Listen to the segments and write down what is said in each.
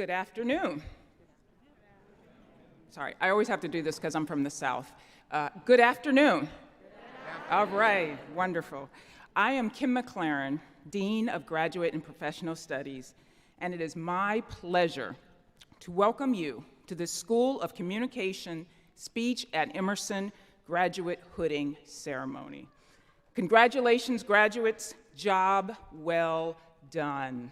Good afternoon. Sorry, I always have to do this because I'm from the South. Good afternoon. All right, wonderful. I am Kim McLaren, Dean of Graduate and Professional Studies, and it is my pleasure to welcome you to the School of Communication Speech at Emerson Graduate Hooding Ceremony. Congratulations, graduates. Job well done.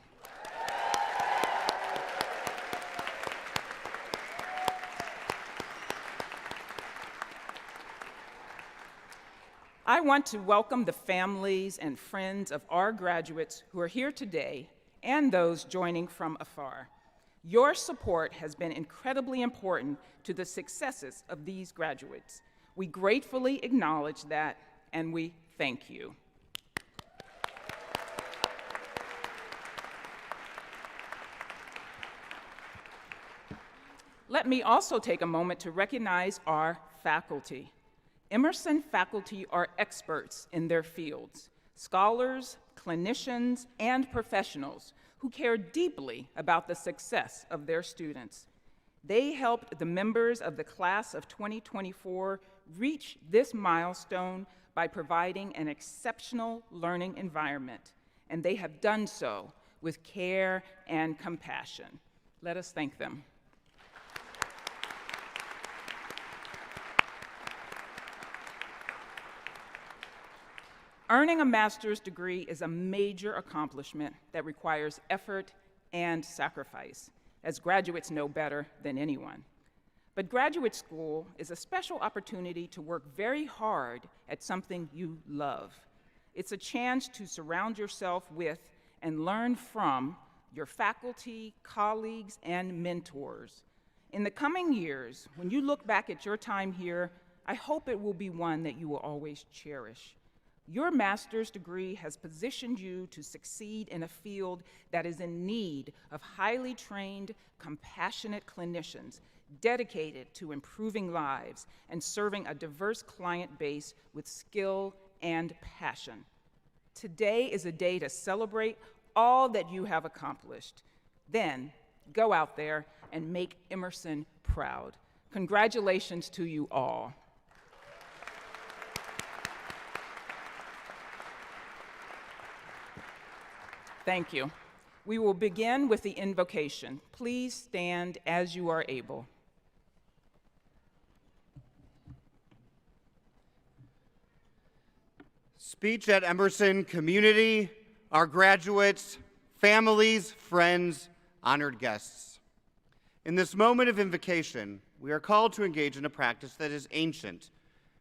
I want to welcome the families and friends of our graduates who are here today and those joining from afar. Your support has been incredibly important to the successes of these graduates. We gratefully acknowledge that, and we thank you. Let me also take a moment to recognize our faculty. Emerson faculty are experts in their fields, scholars, clinicians, and professionals who care deeply about the success of their students. They helped the members of the class of 2024 reach this milestone by providing an exceptional learning environment, and they have done so with care and compassion. Let us thank them. Earning a master's degree is a major accomplishment that requires effort and sacrifice, as graduates know better than anyone. But graduate school is a special opportunity to work very hard at something you love. It's a chance to surround yourself with and learn from your faculty, colleagues, and mentors. In the coming years, when you look back at your time here, I hope it will be one that you will always cherish. Your master's degree has positioned you to succeed in a field that is in need of highly trained, compassionate clinicians dedicated to improving lives and serving a diverse client base with skill and passion. Today is a day to celebrate all that you have accomplished. Then, go out there and make Emerson proud. Congratulations to you all. Thank you. We will begin with the invocation. Please stand as you are able. Speech at Emerson community, our graduates, families, friends, honored guests. In this moment of invocation, we are called to engage in a practice that is ancient,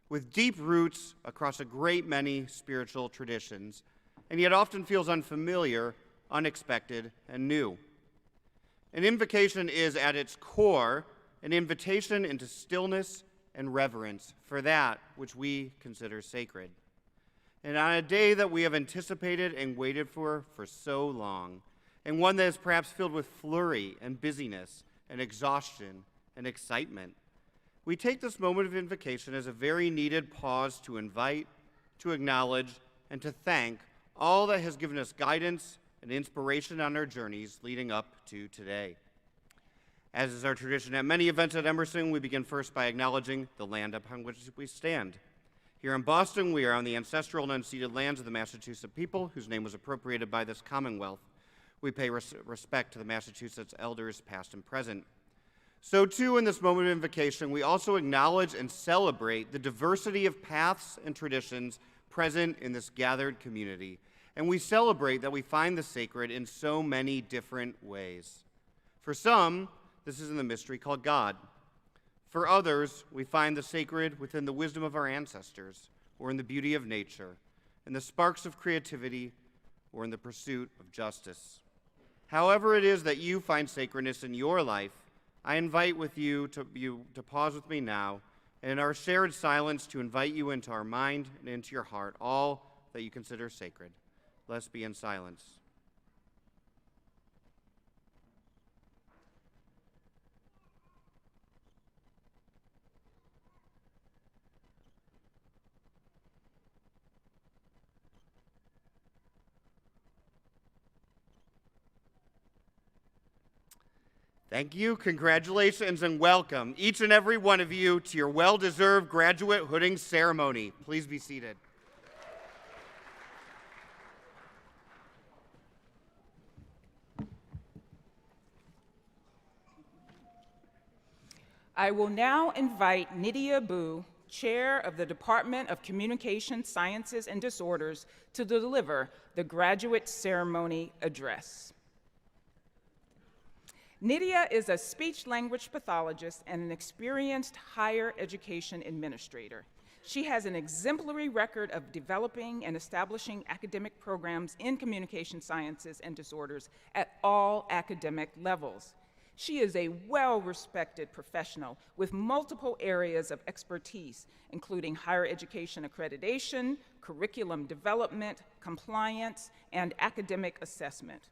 with deep roots across a great many spiritual traditions, and yet often feels unfamiliar, unexpected, and new. An invocation is, at its core, an invitation into stillness and reverence for that which we consider sacred. And on a day that we have anticipated and waited for so long, and one that is perhaps filled with flurry and busyness and exhaustion and excitement, we take this moment of invocation as a very needed pause to invite, to acknowledge, and to thank all that has given us guidance and inspiration on our journeys leading up to today. As is our tradition at many events at Emerson, we begin first by acknowledging the land upon which we stand. Here in Boston, we are on the ancestral and unceded lands of the Massachusetts people, whose name was appropriated by this Commonwealth. We pay respect to the Massachusetts elders, past and present. So too, in this moment of invocation, we also acknowledge and celebrate the diversity of paths and traditions present in this gathered community. And we celebrate that we find the sacred in so many different ways. For some, this is in the mystery called God. For others, we find the sacred within the wisdom of our ancestors, or in the beauty of nature, in the sparks of creativity, or in the pursuit of justice. However it is that you find sacredness in your life, I invite you to pause with me now, and in our shared silence to invite you into our mind and into your heart, all that you consider sacred. Let's be in silence. Thank you, congratulations, and welcome, each and every one of you, to your well-deserved graduate hooding ceremony. Please be seated. I will now invite Nydia Boo, Chair of the Department of Communication Sciences and Disorders, to deliver the graduate ceremony address. Nydia is a speech-language pathologist and an experienced higher education administrator. She has an exemplary record of developing and establishing academic programs in communication sciences and disorders at all academic levels. She is a well-respected professional with multiple areas of expertise, including higher education accreditation, curriculum development, compliance, and academic assessment.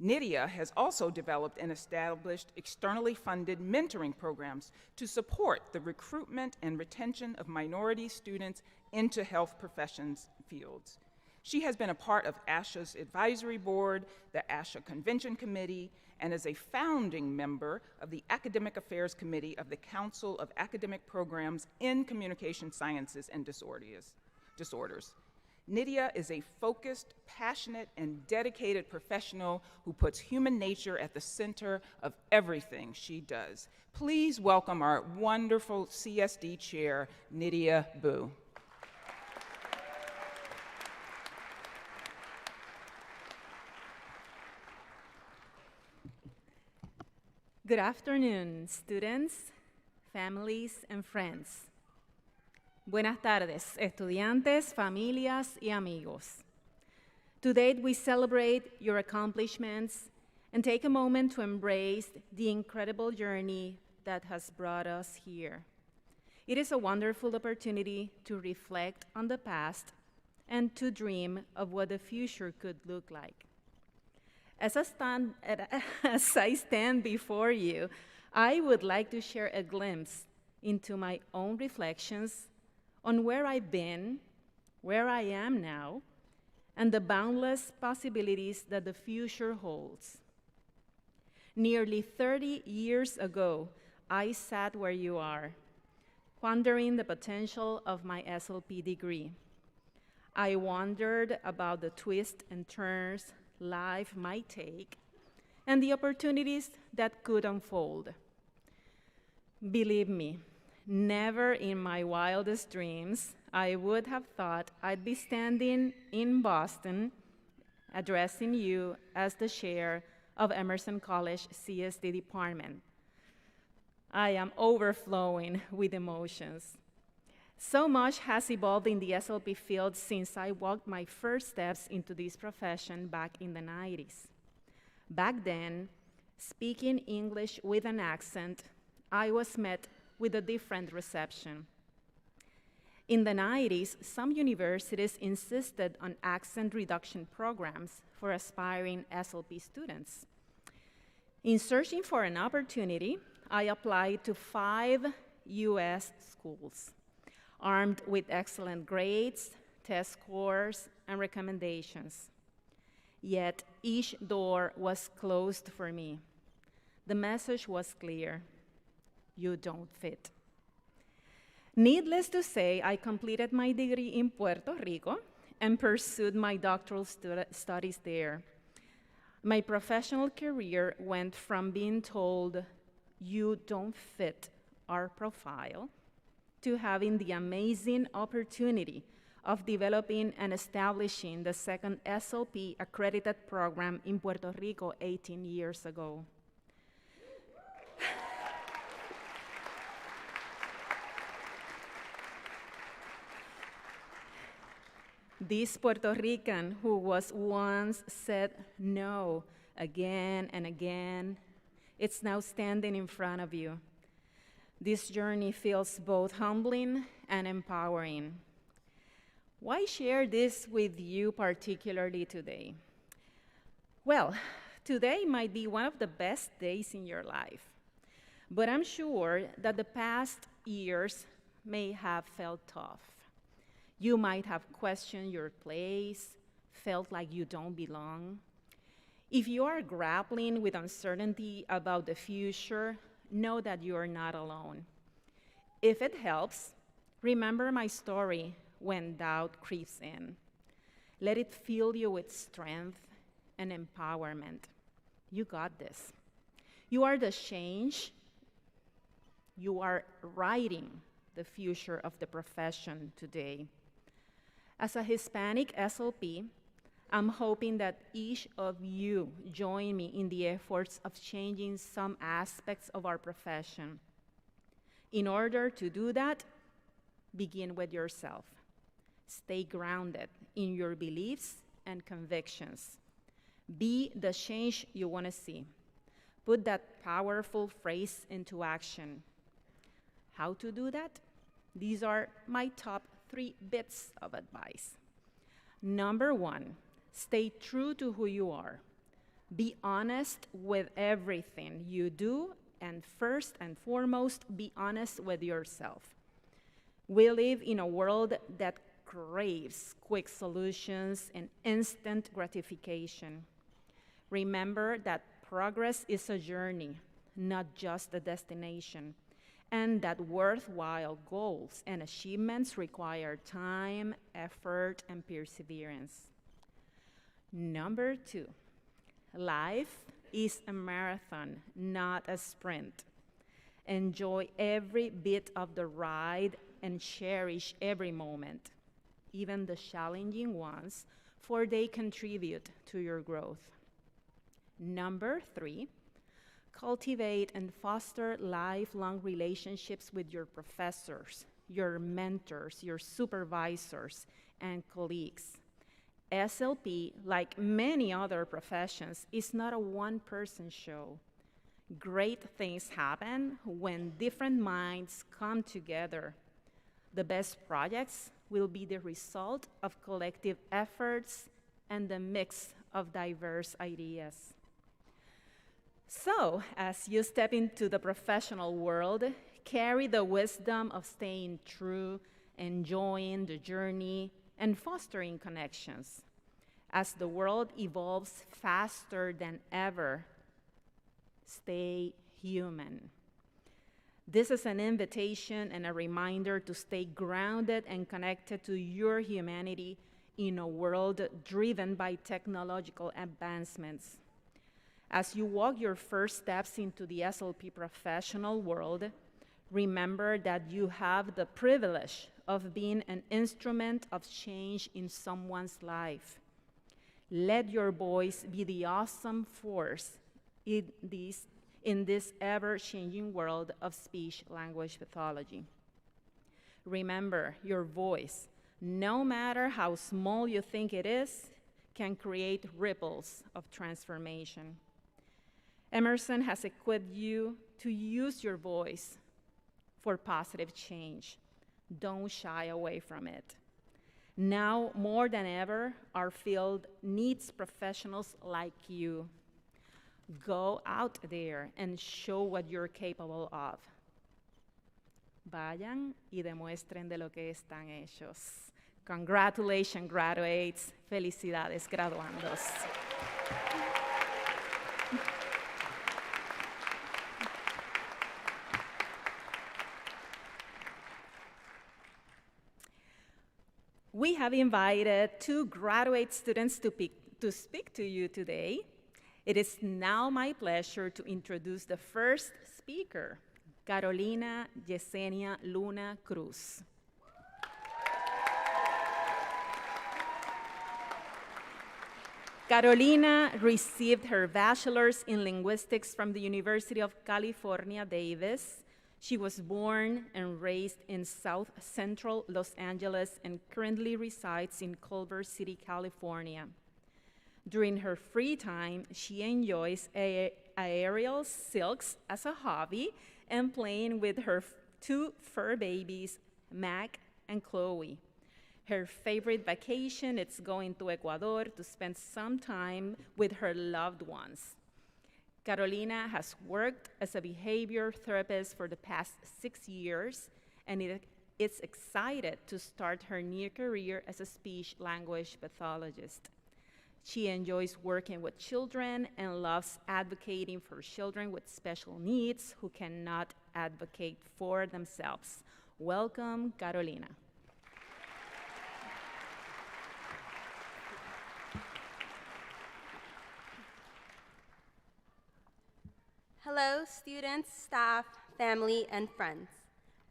Nydia has also developed and established externally funded mentoring programs to support the recruitment and retention of minority students into health professions fields. She has been a part of ASHA's advisory board, the ASHA Convention Committee, and is a founding member of the Academic Affairs Committee of the Council of Academic Programs in Communication Sciences and Disorders. Nydia is a focused, passionate, and dedicated professional who puts human nature at the center of everything she does. Please welcome our wonderful CSD Chair, Nydia Boo. Good afternoon, students, families, and friends. Buenas tardes, estudiantes, familias, y amigos. Today, we celebrate your accomplishments and take a moment to embrace the incredible journey that has brought us here. It is a wonderful opportunity to reflect on the past and to dream of what the future could look like. As I stand before you, I would like to share a glimpse into my own reflections on where I've been, where I am now, and the boundless possibilities that the future holds. Nearly 30 years ago, I sat where you are, pondering the potential of my SLP degree. I wondered about the twists and turns life might take and the opportunities that could unfold. Believe me, never in my wildest dreams I would have thought I'd be standing in Boston addressing you as the chair of Emerson College CSD department. I am overflowing with emotions. So much has evolved in the SLP field since I walked my first steps into this profession back in the 90s. Back then, speaking English with an accent, I was met with a different reception. In the 90s, some universities insisted on accent reduction programs for aspiring SLP students. In searching for an opportunity, I applied to 5 US schools, armed with excellent grades, test scores, and recommendations. Yet each door was closed for me. The message was clear: you don't fit. Needless to say, I completed my degree in Puerto Rico and pursued my doctoral studies there. My professional career went from being told, you don't fit our profile, to having the amazing opportunity of developing and establishing the second SLP accredited program in Puerto Rico 18 years ago. This Puerto Rican who was once said no again and again, it's now standing in front of you. This journey feels both humbling and empowering. Why share this with you particularly today? Well, today might be one of the best days in your life, but I'm sure that the past years may have felt tough. You might have questioned your place, felt like you don't belong. If you are grappling with uncertainty about the future, know that you are not alone. If it helps, remember my story when doubt creeps in. Let it fill you with strength and empowerment. You got this. You are the change. You are writing the future of the profession today. As a Hispanic SLP, I'm hoping that each of you join me in the efforts of changing some aspects of our profession. In order to do that, begin with yourself. Stay grounded in your beliefs and convictions. Be the change you want to see. Put that powerful phrase into action. How to do that? These are my top 3 bits of advice. Number 1, stay true to who you are. Be honest with everything you do, and first and foremost, be honest with yourself. We live in a world that craves quick solutions and instant gratification. Remember that progress is a journey, not just a destination, and that worthwhile goals and achievements require time, effort, and perseverance. Number 2, life is a marathon, not a sprint. Enjoy every bit of the ride and cherish every moment, even the challenging ones, for they contribute to your growth. Number 3, cultivate and foster lifelong relationships with your professors, your mentors, your supervisors, and colleagues. SLP, like many other professions, is not a one-person show. Great things happen when different minds come together. The best projects will be the result of collective efforts and the mix of diverse ideas. So, as you step into the professional world, carry the wisdom of staying true, enjoying the journey, and fostering connections. As the world evolves faster than ever, stay human. This is an invitation and a reminder to stay grounded and connected to your humanity in a world driven by technological advancements. As you walk your first steps into the SLP professional world, remember that you have the privilege of being an instrument of change in someone's life. Let your voice be the awesome force in this ever-changing world of speech-language pathology. Remember, your voice, no matter how small you think it is, can create ripples of transformation. Emerson has equipped you to use your voice for positive change. Don't shy away from it. Now, more than ever, our field needs professionals like you. Go out there and show what you're capable of. Vayan y demuestren de lo que están hechos. Congratulations, graduates. Felicidades, graduandos. We have invited 2 graduate students to speak to you today. It is now my pleasure to introduce the first speaker, Carolina Yesenia Luna Cruz. Carolina received her bachelor's in linguistics from the University of California, Davis. She was born and raised in South Central Los Angeles and currently resides in Culver City, California. During her free time, she enjoys aerial silks as a hobby and playing with her 2 fur babies, Mac and Chloe. Her favorite vacation is going to Ecuador to spend some time with her loved ones. Carolina has worked as a behavior therapist for the past 6 years and is excited to start her new career as a speech-language pathologist. She enjoys working with children and loves advocating for children with special needs who cannot advocate for themselves. Welcome, Carolina. Hello, students, staff, family, and friends.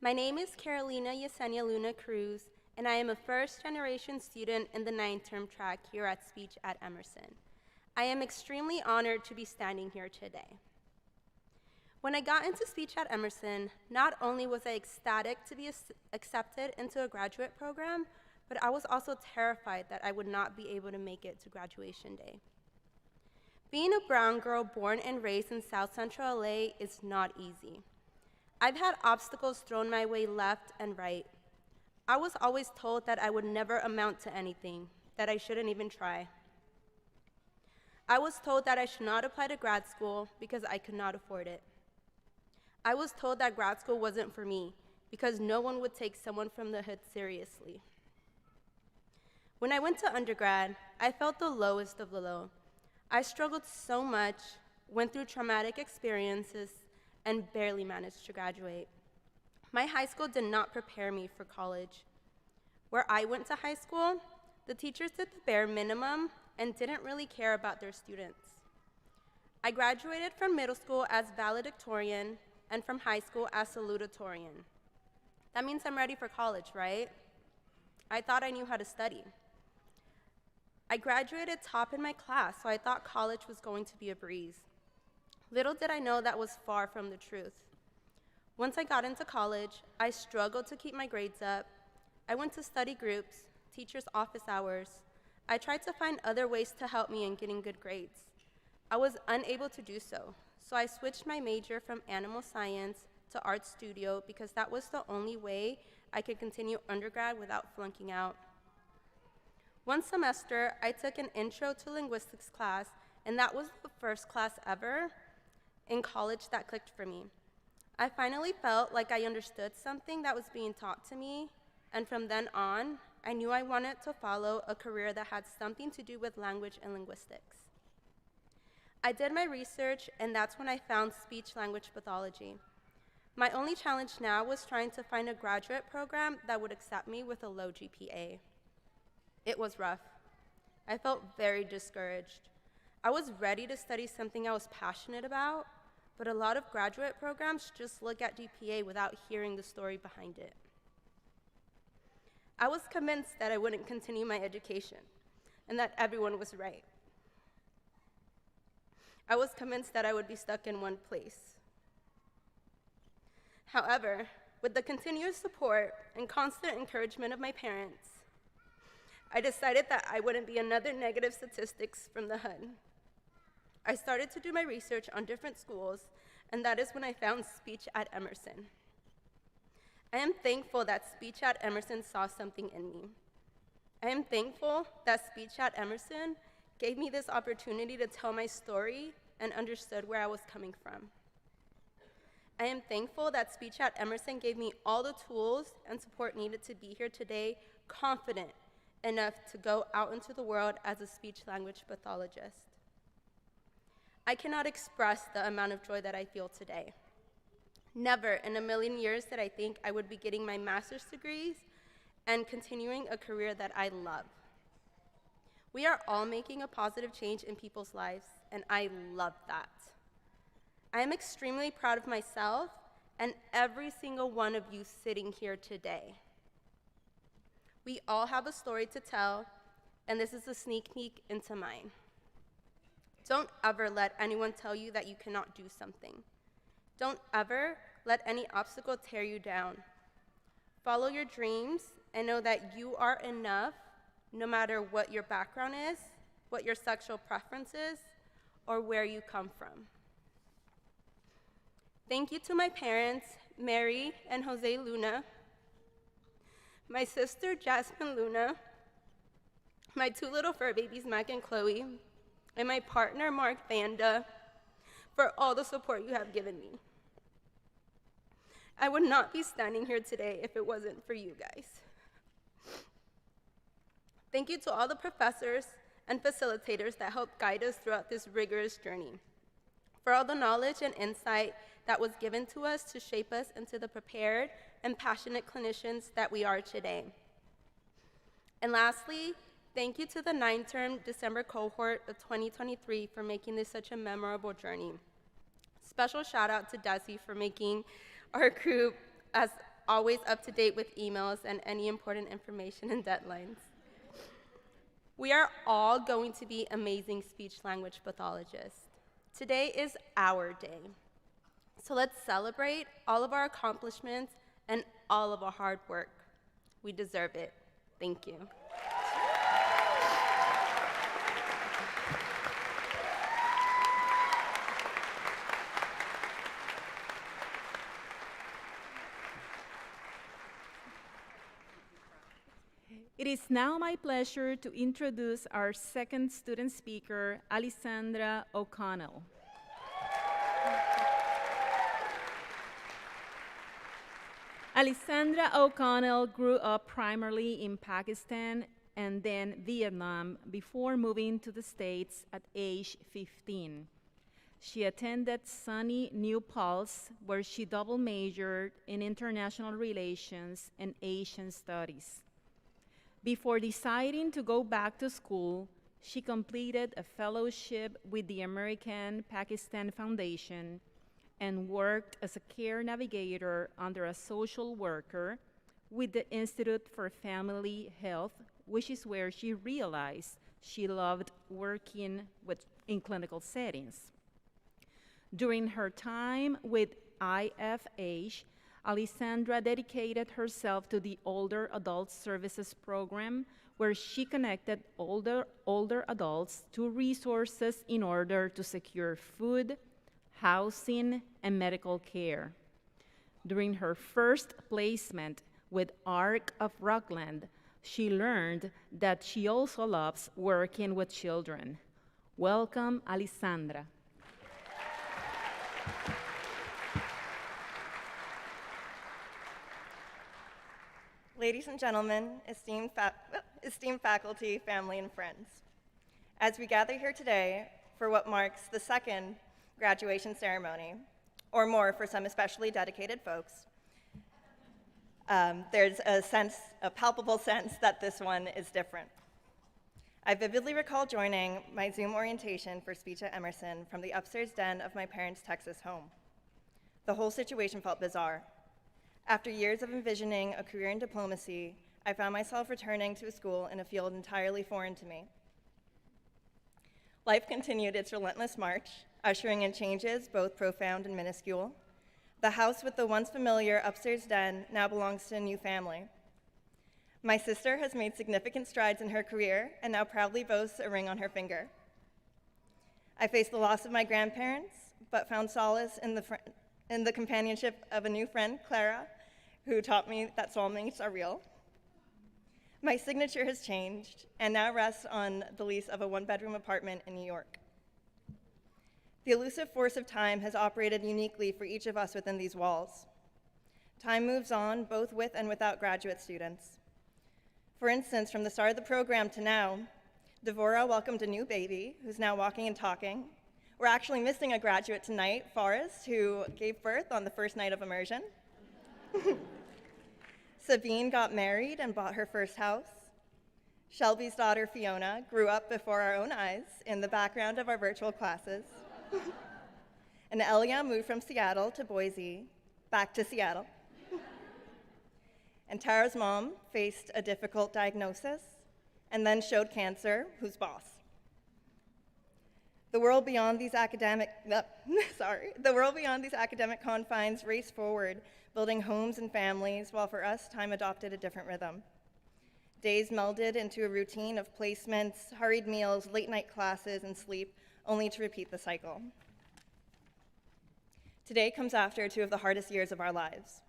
My name is Carolina Yesenia Luna Cruz, and I am a first-generation student in the 9th-term track here at Speech at Emerson. I am extremely honored to be standing here today. When I got into Speech at Emerson, not only was I ecstatic to be accepted into a graduate program, but I was also terrified that I would not be able to make it to graduation day. Being a brown girl born and raised in South Central LA is not easy. I've had obstacles thrown my way left and right. I was always told that I would never amount to anything, that I shouldn't even try. I was told that I should not apply to grad school because I could not afford it. I was told that grad school wasn't for me because no one would take someone from the hood seriously. When I went to undergrad, I felt the lowest of the low. I struggled so much, went through traumatic experiences, and barely managed to graduate. My high school did not prepare me for college. Where I went to high school, the teachers did the bare minimum and didn't really care about their students. I graduated from middle school as valedictorian and from high school as salutatorian. That means I'm ready for college, right? I thought I knew how to study. I graduated top in my class, so I thought college was going to be a breeze. Little did I know that was far from the truth. Once I got into college, I struggled to keep my grades up. I went to study groups, teachers' office hours. I tried to find other ways to help me in getting good grades. I was unable to do so, so I switched my major from animal science to art studio because that was the only way I could continue undergrad without flunking out. One semester, I took an intro to linguistics class, and that was the first class ever in college that clicked for me. I finally felt like I understood something that was being taught to me, and from then on, I knew I wanted to follow a career that had something to do with language and linguistics. I did my research, and that's when I found speech-language pathology. My only challenge now was trying to find a graduate program that would accept me with a low GPA. It was rough. I felt very discouraged. I was ready to study something I was passionate about, but a lot of graduate programs just look at GPA without hearing the story behind it. I was convinced that I wouldn't continue my education and that everyone was right. I was convinced that I would be stuck in one place. However, with the continuous support and constant encouragement of my parents, I decided that I wouldn't be another negative statistics from the HUD. I started to do my research on different schools, and that is when I found Speech at Emerson. I am thankful that Speech at Emerson saw something in me. I am thankful that Speech at Emerson gave me this opportunity to tell my story and understood where I was coming from. I am thankful that Speech at Emerson gave me all the tools and support needed to be here today, confident enough to go out into the world as a speech-language pathologist. I cannot express the amount of joy that I feel today. Never in a million years did I think I would be getting my master's degrees and continuing a career that I love. We are all making a positive change in people's lives, and I love that. I am extremely proud of myself and every single one of you sitting here today. We all have a story to tell, and this is a sneak peek into mine. Don't ever let anyone tell you that you cannot do something. Don't ever let any obstacle tear you down. Follow your dreams and know that you are enough no matter what your background is, what your sexual preference is, or where you come from. Thank you to my parents, Mary and Jose Luna, my sister, Jasmine Luna, my two little fur babies, Mac and Chloe, and my partner, Mark Vanda, for all the support you have given me. I would not be standing here today if it wasn't for you guys. Thank you to all the professors and facilitators that helped guide us throughout this rigorous journey, for all the knowledge and insight that was given to us to shape us into the prepared and passionate clinicians that we are today. And lastly, thank you to the 9-term December cohort of 2023 for making this such a memorable journey. Special shout out to Desi for making our group, as always, up to date with emails and any important information and deadlines. We are all going to be amazing speech-language pathologists. Today is our day. So let's celebrate all of our accomplishments and all of our hard work. We deserve it. Thank you. It is now my pleasure to introduce our second student speaker, Alessandra O'Connell. Alessandra O'Connell grew up primarily in Pakistan and then Vietnam before moving to the States at age 15. She attended SUNY New Paltz, where she double majored in international relations and Asian studies. Before deciding to go back to school, she completed a fellowship with the American Pakistan Foundation and worked as a care navigator under a social worker with the Institute for Family Health, which is where she realized she loved working in clinical settings. During her time with IFH, Alessandra dedicated herself to the Older Adult Services Program, where she connected older adults to resources in order to secure food, housing, and medical care. During her first placement with ARC of Rockland, she learned that she also loves working with children. Welcome, Alessandra. Ladies and gentlemen, esteemed faculty, family, and friends, as we gather here today for what marks the second graduation ceremony, or more for some especially dedicated folks, there's a palpable sense that this one is different. I vividly recall joining my Zoom orientation for speech at Emerson from the upstairs den of my parents' Texas home. The whole situation felt bizarre. After years of envisioning a career in diplomacy, I found myself returning to a school in a field entirely foreign to me. Life continued its relentless march, ushering in changes both profound and minuscule. The house with the once familiar upstairs den now belongs to a new family. My sister has made significant strides in her career and now proudly boasts a ring on her finger. I faced the loss of my grandparents, but found solace in the companionship of a new friend, Clara, who taught me that soulmates are real. My signature has changed and now rests on the lease of a one-bedroom apartment in New York. The elusive force of time has operated uniquely for each of us within these walls. Time moves on, both with and without graduate students. For instance, from the start of the program to now, Devora welcomed a new baby who's now walking and talking. We're actually missing a graduate tonight, Forrest, who gave birth on the first night of immersion. Sabine got married and bought her first house. Shelby's daughter, Fiona, grew up before our own eyes in the background of our virtual classes. And Elia moved from Seattle to Boise, back to Seattle. And Tara's mom faced a difficult diagnosis and then showed cancer, who's boss. The world beyond these academic confines raced forward, building homes and families, while for us, time adopted a different rhythm. Days melded into a routine of placements, hurried meals, late-night classes, and sleep, only to repeat the cycle. Today comes after two of the hardest years of our lives.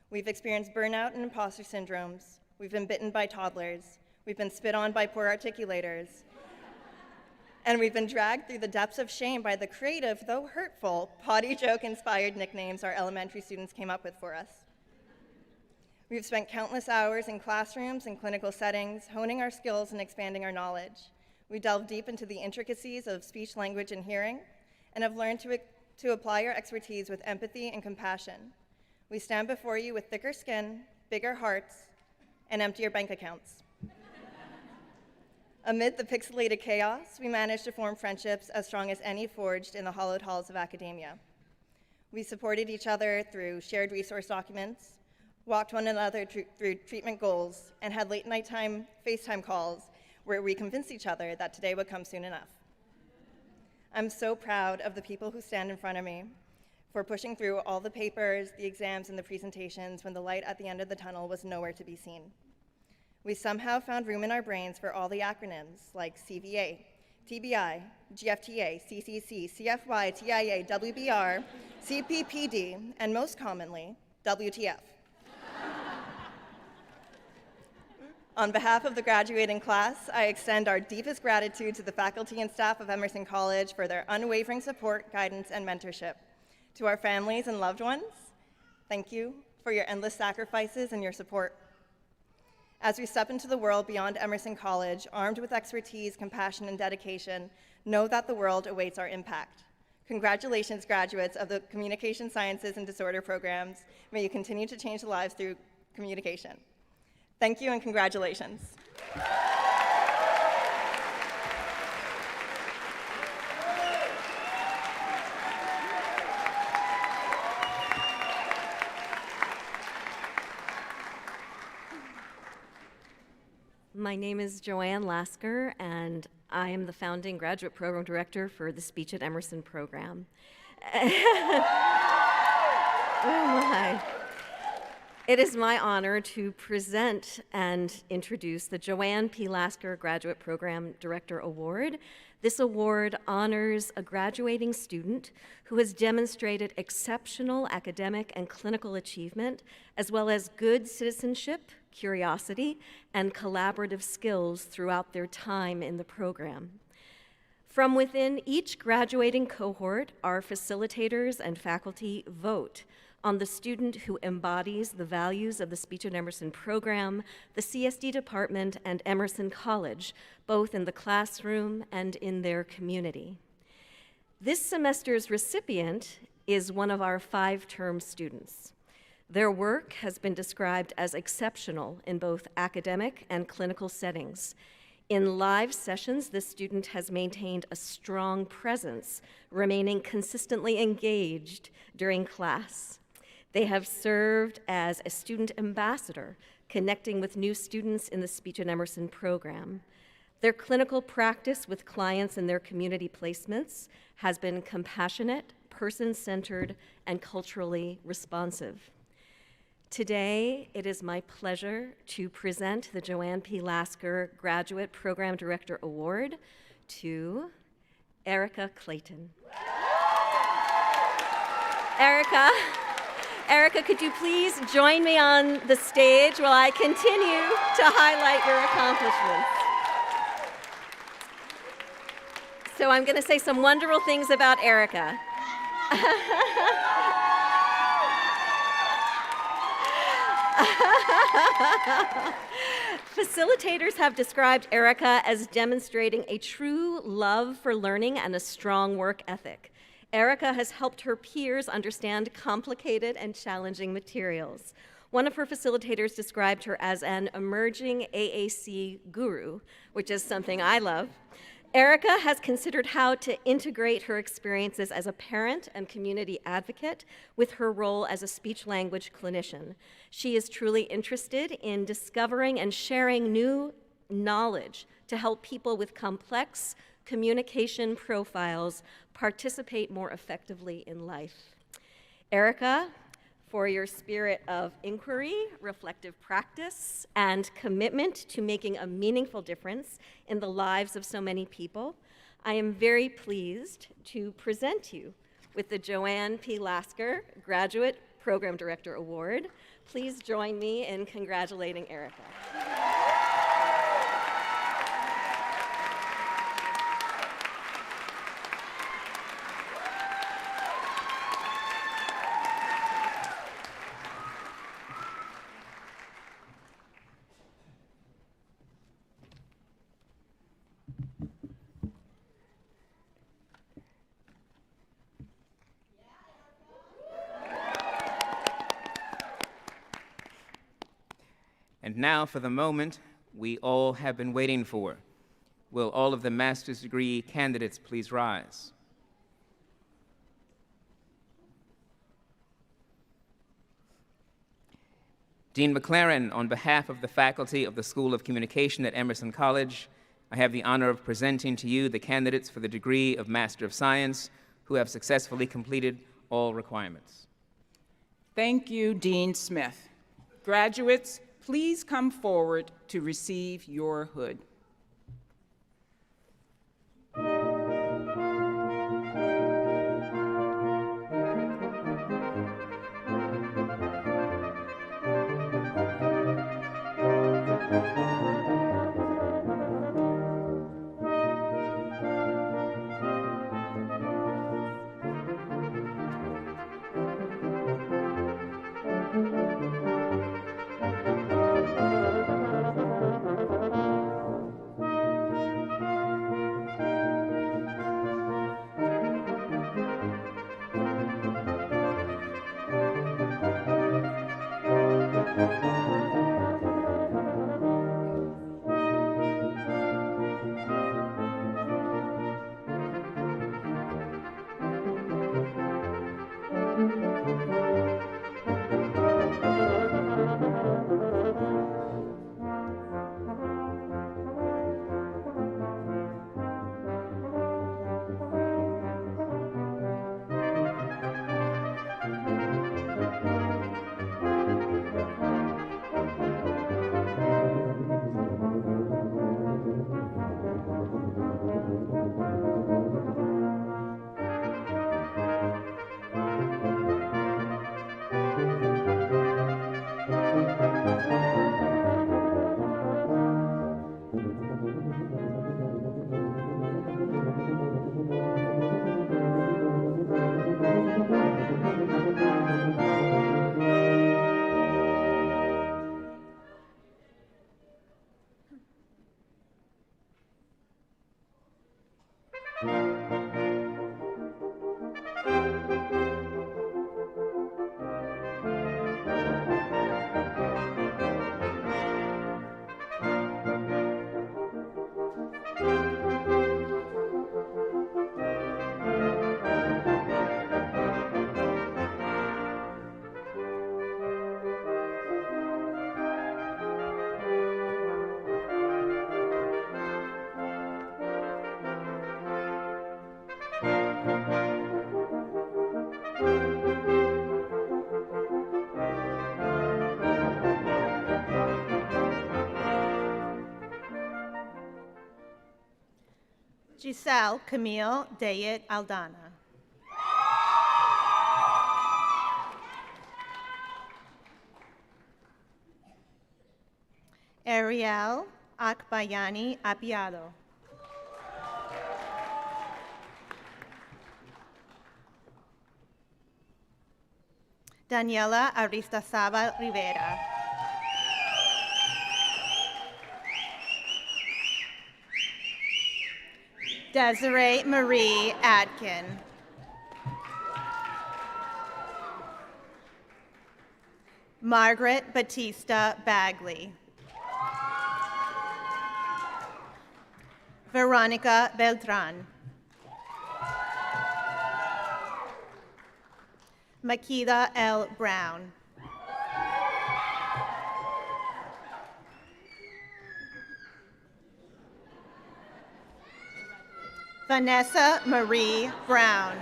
We've experienced burnout and imposter syndromes. We've been bitten by toddlers. We've been spit on by poor articulators. And we've been dragged through the depths of shame by the creative, though hurtful, potty joke-inspired nicknames our elementary students came up with for us. We've spent countless hours in classrooms and clinical settings, honing our skills and expanding our knowledge. We delve deep into the intricacies of speech, language, and hearing, and have learned to apply our expertise with empathy and compassion. We stand before you with thicker skin, bigger hearts, and emptier bank accounts. Amid the pixelated chaos, we managed to form friendships as strong as any forged in the hollowed halls of academia. We supported each other through shared resource documents, walked one another through treatment goals, and had late nighttime FaceTime calls where we convinced each other that today would come soon enough. I'm so proud of the people who stand in front of me for pushing through all the papers, the exams, and the presentations when the light at the end of the tunnel was nowhere to be seen. We somehow found room in our brains for all the acronyms like CVA, TBI, GFTA, CCC, CFY, TIA, WBR, CPPD, and most commonly, WTF. On behalf of the graduating class, I extend our deepest gratitude to the faculty and staff of Emerson College for their unwavering support, guidance, and mentorship. To our families and loved ones, thank you for your endless sacrifices and your support. As we step into the world beyond Emerson College, armed with expertise, compassion, and dedication, know that the world awaits our impact. Congratulations, graduates of the Communication Sciences and Disorder programs. May you continue to change lives through communication. Thank you and congratulations. My name is Joanne Lasker, and I am the founding graduate program director for the Speech at Emerson program. Oh my. It is my honor to present and introduce the Joanne P. Lasker Graduate Program Director Award. This award honors a graduating student who has demonstrated exceptional academic and clinical achievement, as well as good citizenship, curiosity, and collaborative skills throughout their time in the program. From within each graduating cohort, our facilitators and faculty vote on the student who embodies the values of the Speech at Emerson program, the CSD department, and Emerson College, both in the classroom and in their community. This semester's recipient is one of our 5-term students. Their work has been described as exceptional in both academic and clinical settings. In live sessions, this student has maintained a strong presence, remaining consistently engaged during class. They have served as a student ambassador, connecting with new students in the Speech at Emerson program. Their clinical practice with clients and their community placements has been compassionate, person-centered, and culturally responsive. Today, it is my pleasure to present the Joanne P. Lasker Graduate Program Director Award to Erica Clayton. Erica, could you please join me on the stage while I continue to highlight your accomplishments? So I'm going to say some wonderful things about Erica. Facilitators have described Erica as demonstrating a true love for learning and a strong work ethic. Erica has helped her peers understand complicated and challenging materials. One of her facilitators described her as an emerging AAC guru, which is something I love. Erica has considered how to integrate her experiences as a parent and community advocate with her role as a speech-language clinician. She is truly interested in discovering and sharing new knowledge to help people with complex communication profiles participate more effectively in life. Erica, for your spirit of inquiry, reflective practice, and commitment to making a meaningful difference in the lives of so many people, I am very pleased to present you with the Joanne P. Lasker Graduate Program Director Award. Please join me in congratulating Erica. And now for the moment we all have been waiting for. Will all of the master's degree candidates please rise? Dean McLaren, on behalf of the faculty of the School of Communication at Emerson College, I have the honor of presenting to you the candidates for the degree of Master of Science who have successfully completed all requirements. Thank you, Dean Smith. Graduates, please come forward to receive your hood. Giselle Camille Dayet Aldana. Ariel Akbayani Apiado. Daniela Aristizabal Rivera. Desiree Marie Adkin. Margaret Batista Bagley. Veronica Beltran. Makeda L. Brown. Vanessa Marie Brown.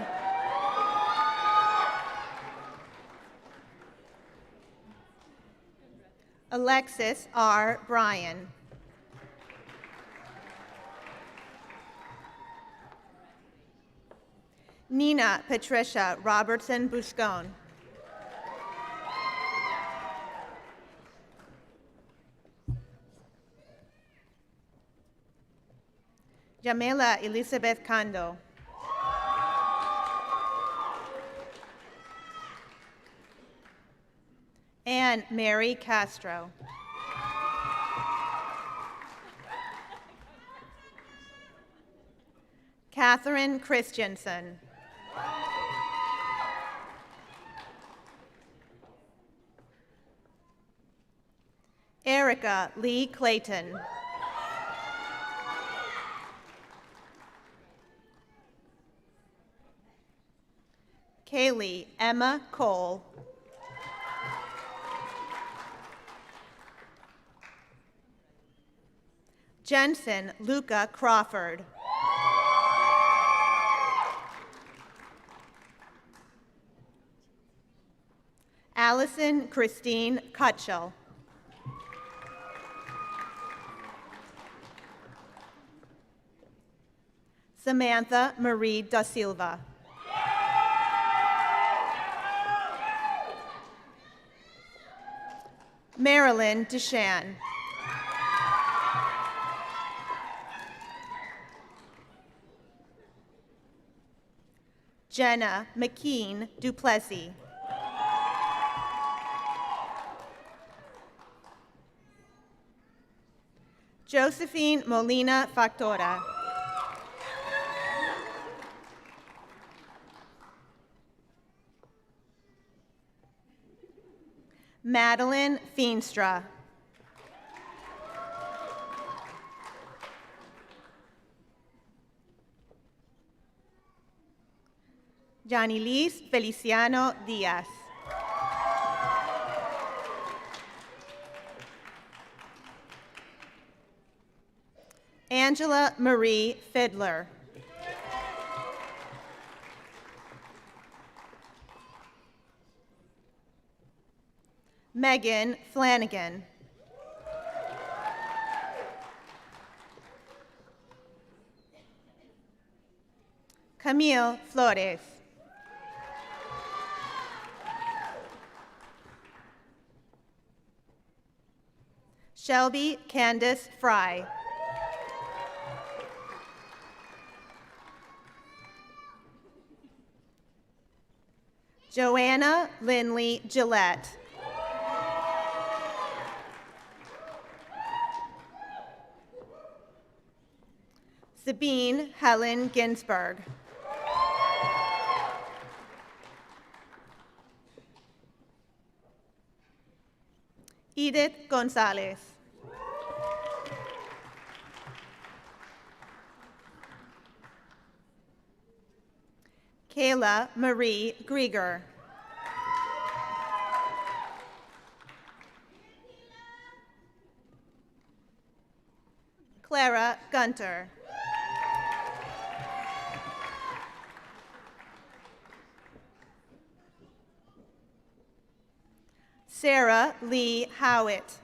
Alexis R. Bryan. Nina Patricia Robertson Buscone. Jamela Elizabeth Kando. Anne Mary Castro. Catherine Christensen. Eric Erica Lee Clayton. Kaylee Emma Cole. Jensen Luca Crawford. Allison Christine Cutchell. Samantha Marie Da Silva. Marilyn Deshan. Jenna McKean Duplessis. Josephine Molina Factora. Madeline Feenstra. Janilis Feliciano Diaz. Angela Marie Fiddler. Megan Flanagan. Camille Flores. Shelby Candace Fry. Joanna Lindley Gillette. Sabine Helen Ginsberg. Edith Gonzalez. Kayla Marie Grieger. Clara Gunter. Sarah Lee Howitt.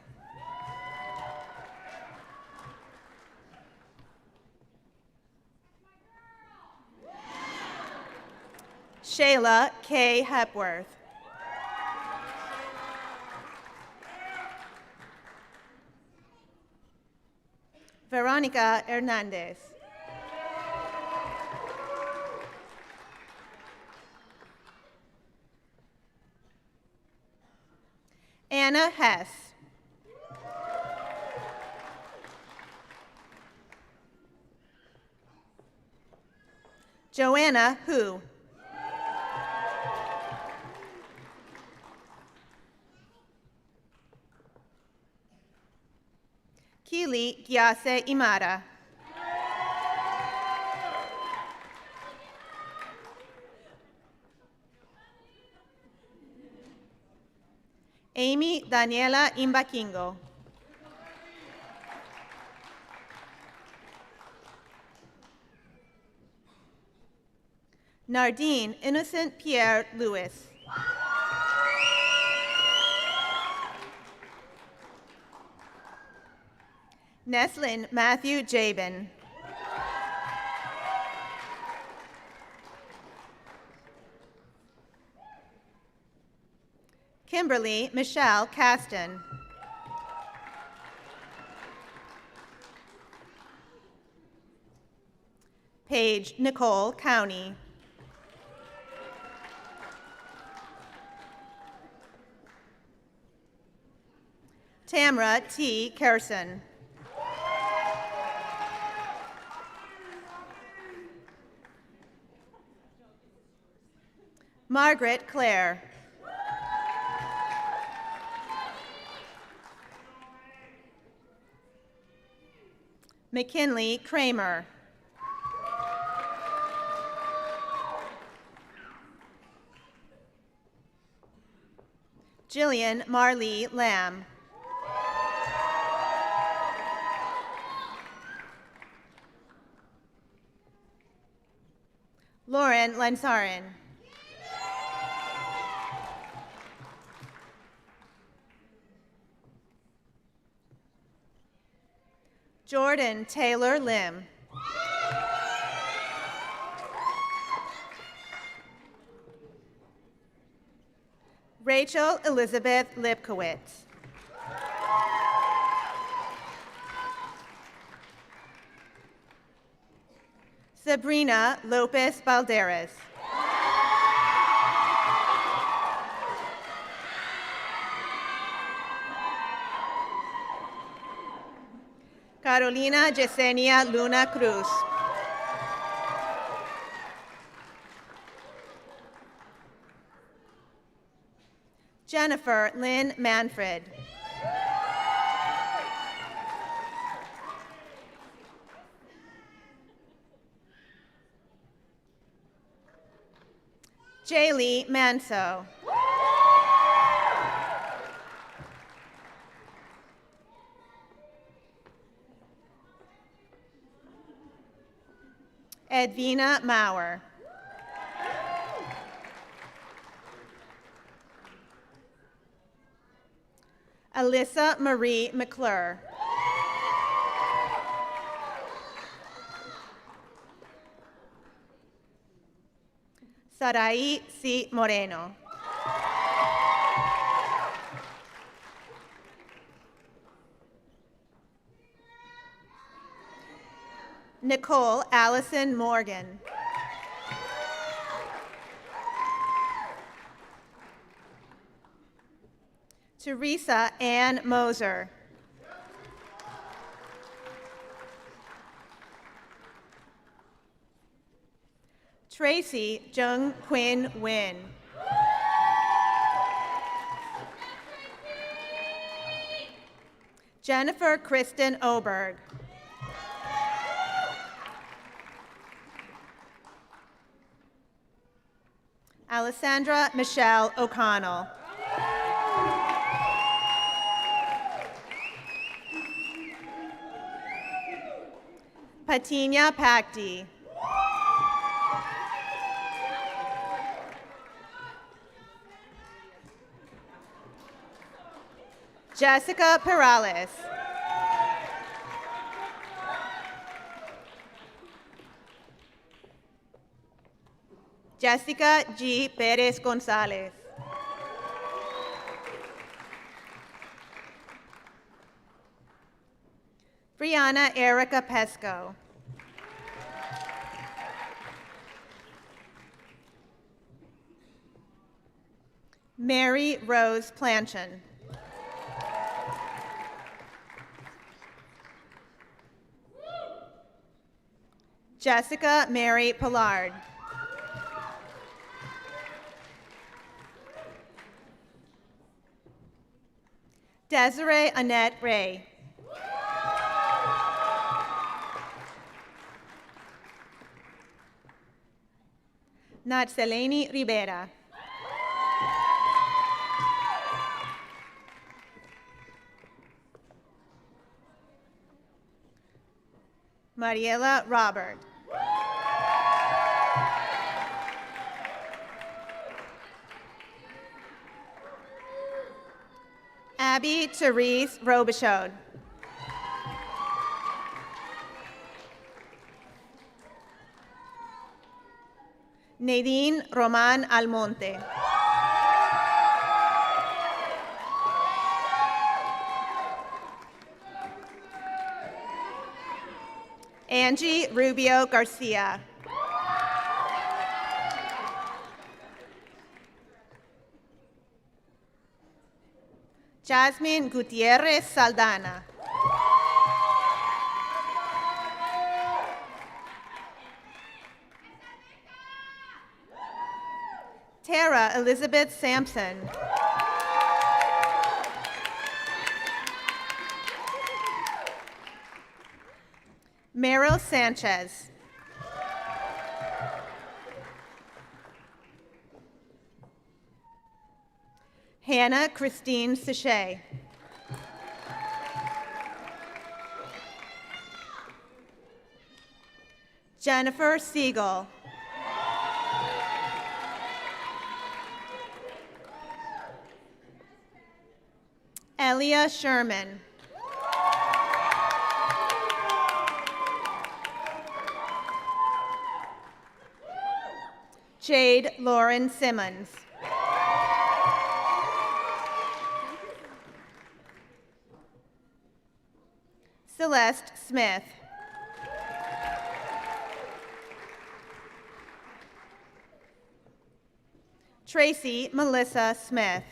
Shayla K. Hepworth. Veronica Hernandez. Anna Hess. Joanna Hu. Keely Gyase Imara. Amy Daniela Imbakingo. Nardine Innocent Pierre Lewis. Neslin Matthew Jabin. Kimberly Michelle Caston. Paige Nicole County. Tamra T. Kerson. Margaret Clare. McKinley Kramer. Jillian Marlee Lamb. Lauren Lansarin. Jordan Taylor Lim. Rachel Elizabeth Lipkowitz. Sabrina Lopez Balderas. Carolina Yesenia Luna Cruz. Jennifer Lynn Manfred. Jaylee Manso. Edwina Maurer. Alyssa Marie McClure. Sarai C. Moreno. Nicole Allison Morgan. Teresa Ann Moser. Tracy Jung Quinn Win. Jennifer Kristen Oberg. Alessandra Michelle O'Connell. Patinia Pakti. Jessica Perales. Jessica G. Perez Gonzalez. Brianna Erica Pesco. Mary Rose Planchen. Jessica Mary Pollard. Desiree Annette Ray. Natseleni Rivera. Mariela Robert. Abby Therese Robichaud. Nadine Roman Almonte. Angie Rubio Garcia. Jasmine Gutierrez Saldana. Tara Elizabeth Sampson. Meryl Sanchez. Hannah Christine Sachet. Jennifer Siegel. Elia Sherman. Jade Lauren Simmons. Celeste Smith. Tracy Melissa Smith.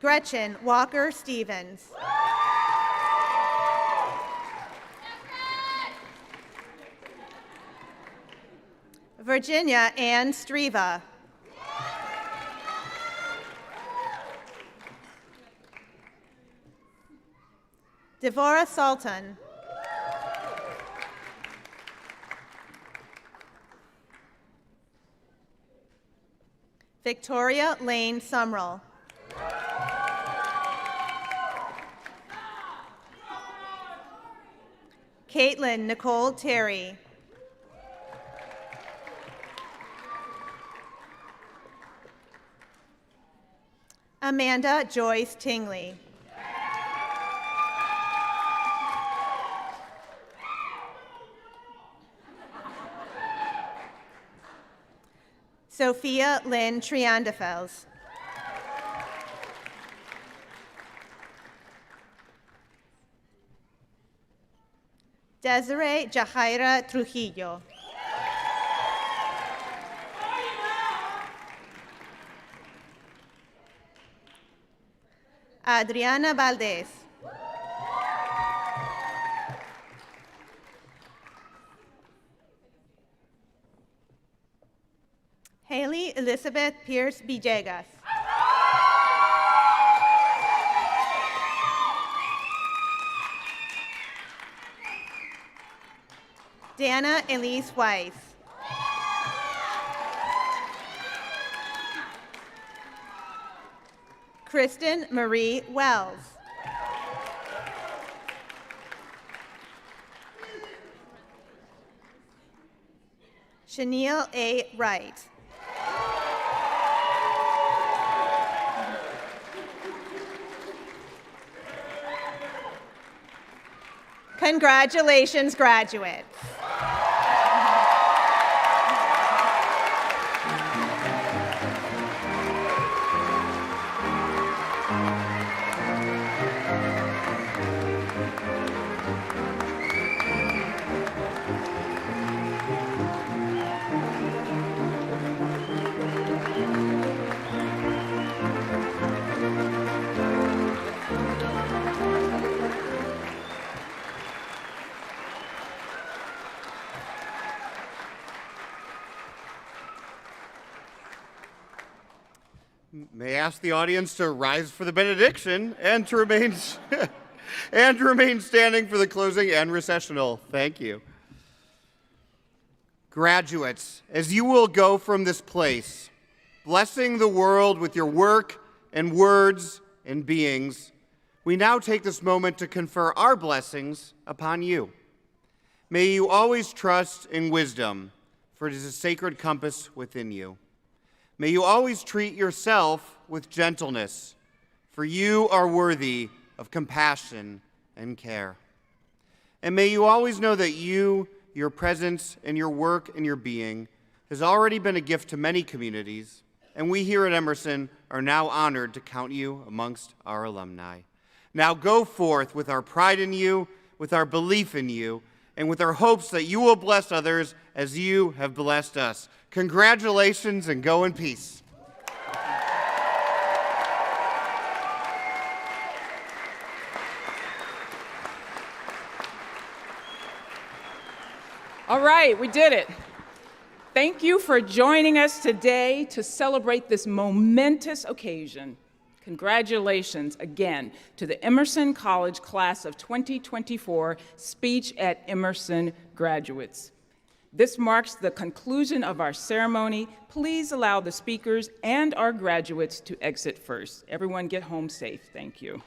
Gretchen Walker Stevens. Virginia Ann Streva. Devora Sultan. Victoria Lane Sumrall. Caitlin Nicole Terry. Amanda Joyce Tingley. Sophia Lynn Triandafels. Desiree Jahaira Trujillo. Adriana Valdez. Haley Elizabeth Pierce Villegas. Dana Elise Weiss. Kristen Marie Wells. Shaniel A. Wright. Congratulations, graduates. May I ask the audience to rise for the benediction and to remain and to remain standing for the closing and recessional. Thank you. Graduates, as you will go from this place, blessing the world with your work and words and beings, we now take this moment to confer our blessings upon you. May you always trust in wisdom, for it is a sacred compass within you. May you always treat yourself with gentleness, for you are worthy of compassion and care. And may you always know that you, your presence, and your work and your being has already been a gift to many communities, and we here at Emerson are now honored to count you amongst our alumni. Now go forth with our pride in you, with our belief in you, and with our hopes that you will bless others as you have blessed us. Congratulations and go in peace. All right, we did it. Thank you for joining us today to celebrate this momentous occasion. Congratulations again to the Emerson College Class of 2024 Speech at Emerson graduates. This marks the conclusion of our ceremony. Please allow the speakers and our graduates to exit first. Everyone get home safe. Thank you.